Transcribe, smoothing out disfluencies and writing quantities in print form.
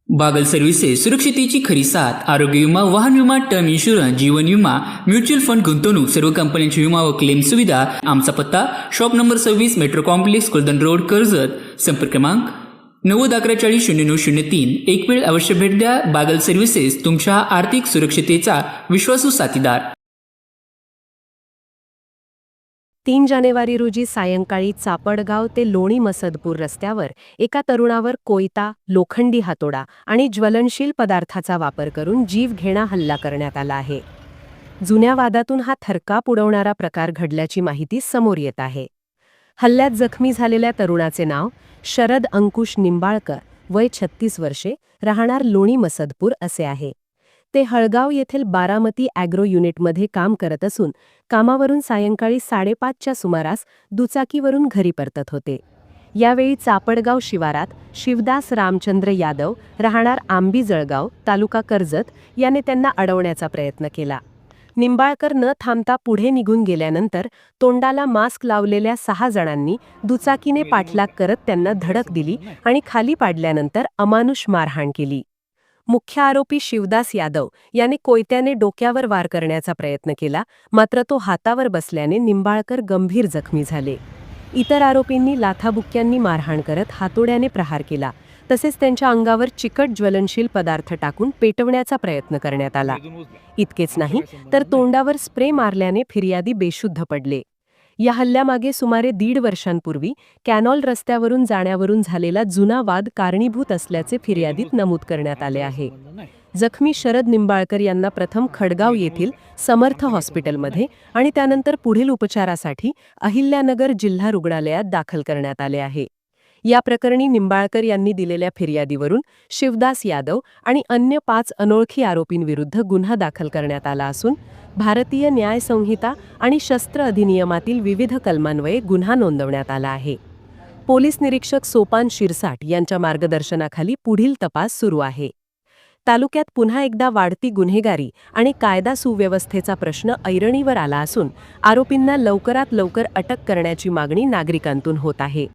Bagal services सुरक्षितेची खरी साथ। आरोग्य विमा, वाहन विमा, टर्म इन्शुरन्स, जीवन विमा, म्युच्युअल फंड, गुंतवणूक, सर्व कंपन्यांची विमा व क्लेम सुविधा। आमचा पत्ता shop number 26, metro complex, Kuldan road, Karjat. संपर्क क्रमांक 9011400903। एक वेळ अवश्य भेट द्या। बागल सर्व्हिसेस, तुमच्या आर्थिक सुरक्षितेचा विश्वासू साथीदार। 3 जानेवारी रोजी सायंकाळी चापडगाव ते लोणी मसदपूर रस्त्यावर एका तरुणावर कोयता, लोखंडी हातोडा आणि ज्वलनशील पदार्थाचा वापर करून जीवघेणा हल्ला करण्यात आला आहे। जुन्या वादातून हा थरकाप उडवणारा प्रकार घडल्याची माहिती समोर येत आहे। हल्ल्यात जखमी झालेल्या तरुणाचे नाव शरद अंकुश निंबाळकर, वय 36 वर्षे, राहणार लोणी मसदपूर असे आहे। ते हळगाव येथील बारामती ॲग्रो युनिटमध्ये काम करत असून कामावरून सायंकाळी 5:30च्या सुमारास दुचाकीवरून घरी परतत होते। यावेळी चापडगाव शिवारात शिवदास रामचंद्र यादव, राहणार आंबी जळगाव, तालुका कर्जत, याने त्यांना अडवण्याचा प्रयत्न केला। निंबाळकर न थांबता पुढे निघून गेल्यानंतर तोंडाला मास्क लावलेल्या 6 जणांनी दुचाकीने पाठलाग करत त्यांना धडक दिली आणि खाली पाडल्यानंतर अमानुष मारहाण केली। मुख्य आरोपी शिवदास यादव याने कोयत्याने डोक्यावर वार करण्याचा प्रयत्न केला, मात्र तो हातावर बसल्याने निंबाळकर गंभीर जखमी झाले। इतर आरोपींनी लाथाबुक्क्यांनी मारहाण करत हातोड्याने प्रहार केला, तसेच त्यांच्या अंगावर चिकट ज्वलनशील पदार्थ टाकून पेटवण्याचा प्रयत्न करण्यात आला। इतकेच नाही तर तोंडावर स्प्रे मारल्याने फिर्यादी बेशुद्ध पडले। या हल्ल्यामागे सुमारे 1.5 वर्षांपूर्वी कॅनॉल रस्त्यावरून जाण्यावरून झालेला जुना वाद कारणीभूत असल्याचे फिर्यादीत नमूद करण्यात आले आहे। जखमी शरद निंबाळकर यांना प्रथम खडगाव येथील समर्थ हॉस्पिटलमध्ये आणि त्यानंतर पुढील उपचारासाठी अहिल्यानगर जिल्हा रुग्णालयात दाखल करण्यात आले आहे। या प्रकरणी निंबाळकर यांनी दिलेल्या फिर्यादीवरून शिवदास यादव आणि अन्य 5 अनोळखी आरोपींविरुद्ध गुन्हा दाखल करण्यात आला असून भारतीय न्याय संहिता आणि शस्त्र अधिनियमातील विविध कलमान्वये गुन्हा नोंदवण्यात आला आहे। पोलीस निरीक्षक सोपान शिरसाट यांच्या मार्गदर्शनाखाली पुढील तपास सुरू आहे। तालुक्यात पुन्हा एकदा वाढती गुन्हेगारी आणि कायदा सुव्यवस्थेचा प्रश्न ऐरणीवर आला असून आरोपींना लवकरात लवकर अटक करण्याची मागणी नागरिकांतून होत आहे।